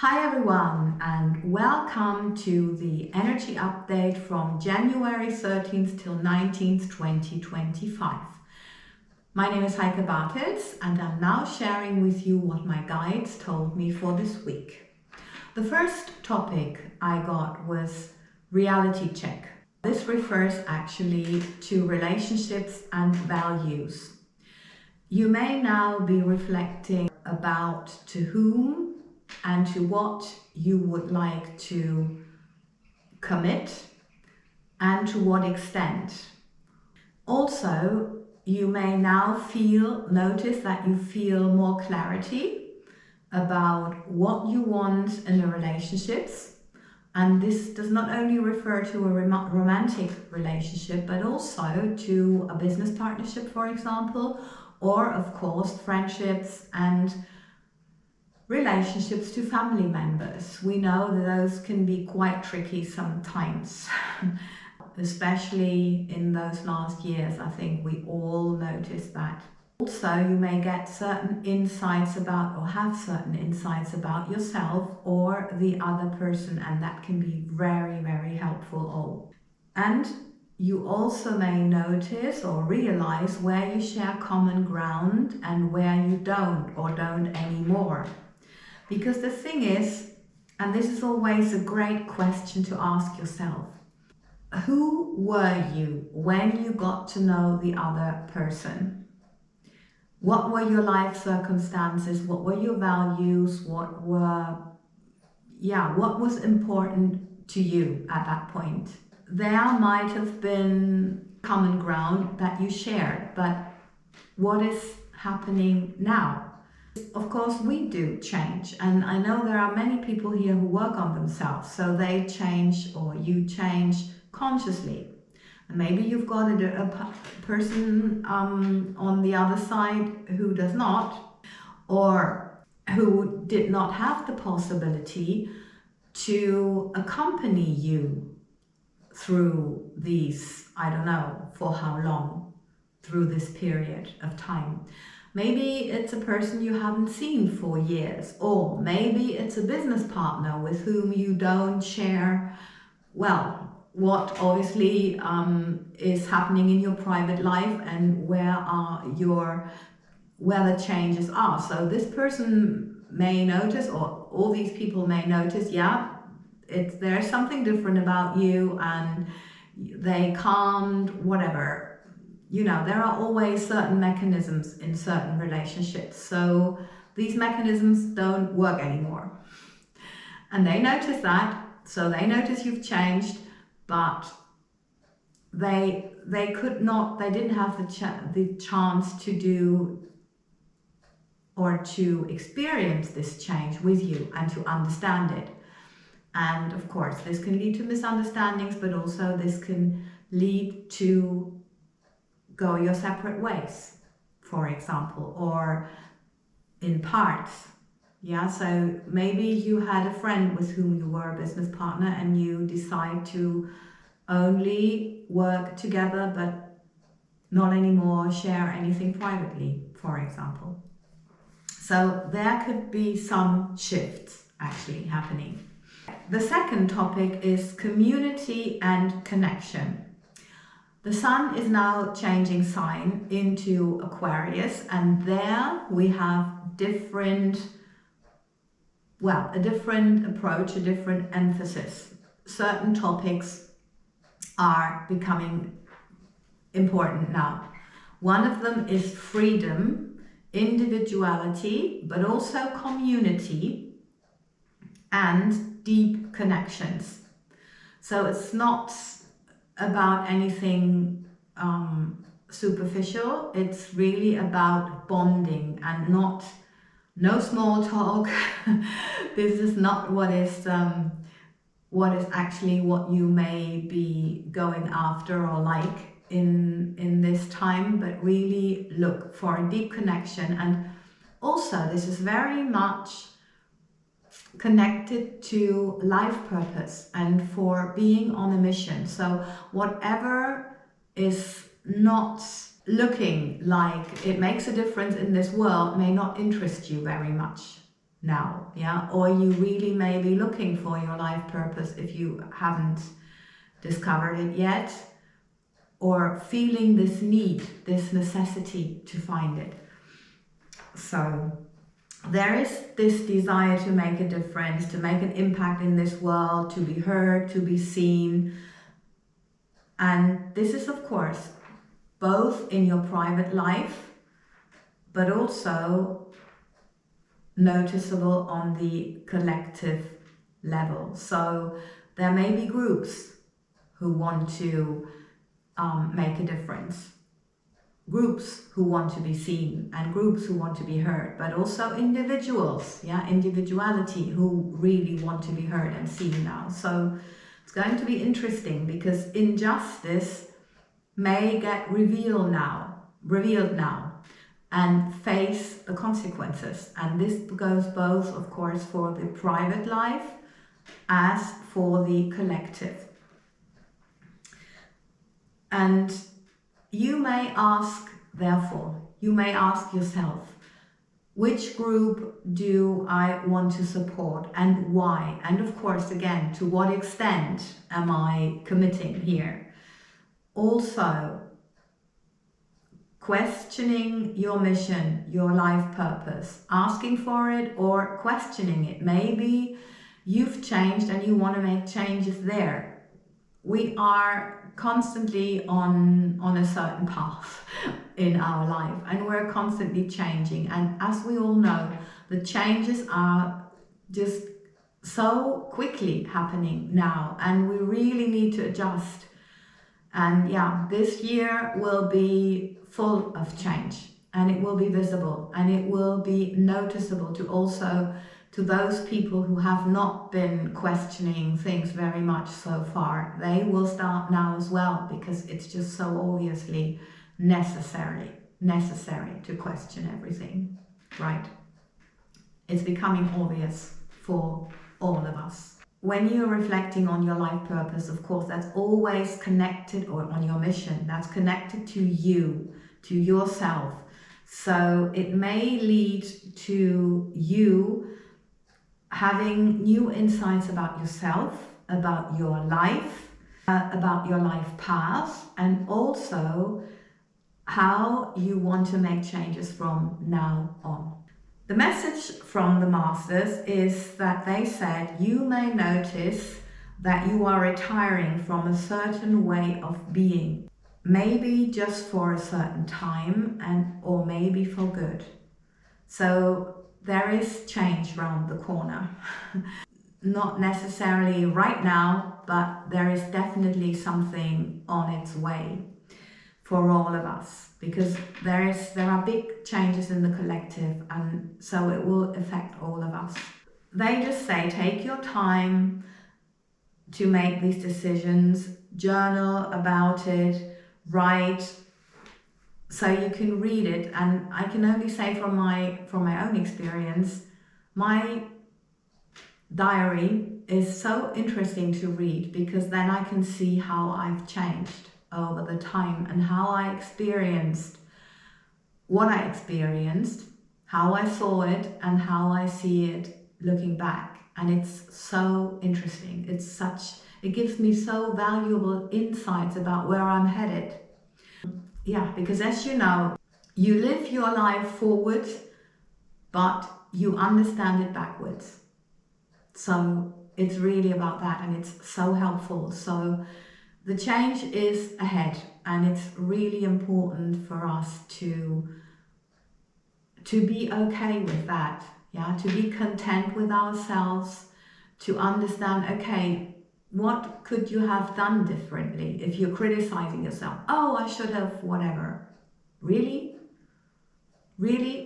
Hi everyone, and welcome to the energy update from January 13th till 19th, 2025. My name is Heike, and I'm now sharing with you what my guides told me for this week. The first topic I got was reality check. This refers actually to relationships and values. You may now be reflecting about to whom and to what you would like to commit and to what extent. Also, you may now notice that you feel more clarity about what you want in the relationships. And this does not only refer to a romantic relationship, but also to a business partnership, for example, or of course, friendships and relationships to family members. We know that those can be quite tricky sometimes, especially in those last years. I think we all noticed that. Also, you may get certain insights about or have certain insights about yourself or the other person, and that can be very, very helpful. And you also may notice or realize where you share common ground and where you don't or don't anymore. Because the thing is, and this is always a great question to ask yourself, who were you when you got to know the other person? What were your life circumstances? What were your values? What was important to you at that point? There might have been common ground that you shared, but what is happening now? Of course, we do change, and I know there are many people here who work on themselves, so they change or you change consciously. And maybe you've got a person on the other side who does not, or who did not have the possibility to accompany you through these, I don't know for how long, through this period of time. Maybe it's a person you haven't seen for years, or maybe it's a business partner with whom you don't share, what obviously is happening in your private life and where the changes are. So this person may notice, or all these people may notice, there's something different about you, and they can't, whatever. You know, there are always certain mechanisms in certain relationships. So these mechanisms don't work anymore. And they notice that, so they notice you've changed, but they didn't have the chance to do or to experience this change with you and to understand it. And of course, this can lead to misunderstandings, but also this can lead to go your separate ways, for example, or in parts. So maybe you had a friend with whom you were a business partner and you decide to only work together but not anymore share anything privately, for example. So there could be some shifts actually happening. The second topic is community and connection. The sun is now changing sign into Aquarius, and there we have a different approach, a different emphasis. Certain topics are becoming important now. One of them is freedom, individuality, but also community and deep connections. So it's not about anything superficial. It's really about bonding and no small talk. This is not what is actually what you may be going after or like in this time, but really look for a deep connection. And also this is very much connected to life purpose and for being on a mission. So whatever is not looking like it makes a difference in this world may not interest you very much. now, yeah? Or you really may be looking for your life purpose if you haven't discovered it yet, or feeling this need, this necessity to find it. So there is this desire to make a difference, to make an impact in this world, to be heard, to be seen. And this is, of course, both in your private life, but also noticeable on the collective level. So there may be groups who want to make a difference, groups who want to be seen, and groups who want to be heard, but also individuals, yeah, individuality, who really want to be heard and seen now. So it's going to be interesting, because injustice may get revealed now, and face the consequences. And this goes both, of course, for the private life as for the collective. And you may ask, therefore, you may ask yourself, which group do I want to support and why? And of course, again, to what extent am I committing here? Also, questioning your mission, your life purpose, asking for it or questioning it. Maybe you've changed and you want to make changes there. We are constantly on a certain path in our life, and we're constantly changing. And as we all know, the changes are just so quickly happening now, and we really need to adjust. And yeah, this year will be full of change, and it will be visible, and it will be noticeable to those people who have not been questioning things very much so far. They will start now as well, because it's just so obviously necessary to question everything, right? It's becoming obvious for all of us. When you're reflecting on your life purpose, of course, that's always connected, or on your mission, that's connected to you, to yourself. So it may lead to you having new insights about yourself, about your life path, and also how you want to make changes from now on. The message from the masters is that they said you may notice that you are retiring from a certain way of being, maybe just for a certain time, or maybe for good. So there is change around the corner. Not necessarily right now, but there is definitely something on its way for all of us, because there are big changes in the collective, and so it will affect all of us. They just say, take your time to make these decisions, journal about it, write, so you can read it. And I can only say from my own experience, my diary is so interesting to read, because then I can see how I've changed over the time, and how I experienced what I experienced, how I saw it, and how I see it looking back. And it's so interesting. It gives me so valuable insights about where I'm headed. Yeah, because as you know, you live your life forward, but you understand it backwards. So it's really about that, and it's so helpful. So the change is ahead, and it's really important for us to be okay with that, yeah, to be content with ourselves, to understand, okay, what could you have done differently? If you're criticizing yourself, oh, I should have whatever. Really?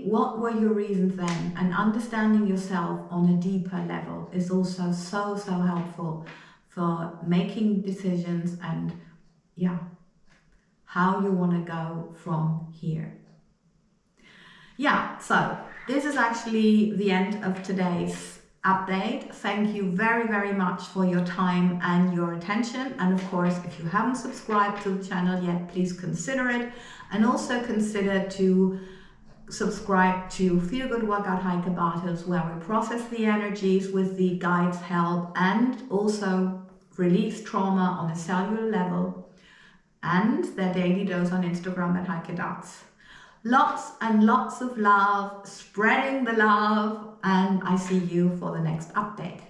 What were your reasons then? And understanding yourself on a deeper level is also so helpful for making decisions, and yeah, how you want to go from here. Yeah, so this is actually the end of today's update. Thank you very much for your time and your attention. And of course, if you haven't subscribed to the channel yet, please consider it, and also consider to subscribe to Feel Good Workout Heike Bartels, where we process the energies with the guides' help and also release trauma on a cellular level, and their daily dose on Instagram at Heike Dots. Lots and lots of love, spreading the love, and I see you for the next update.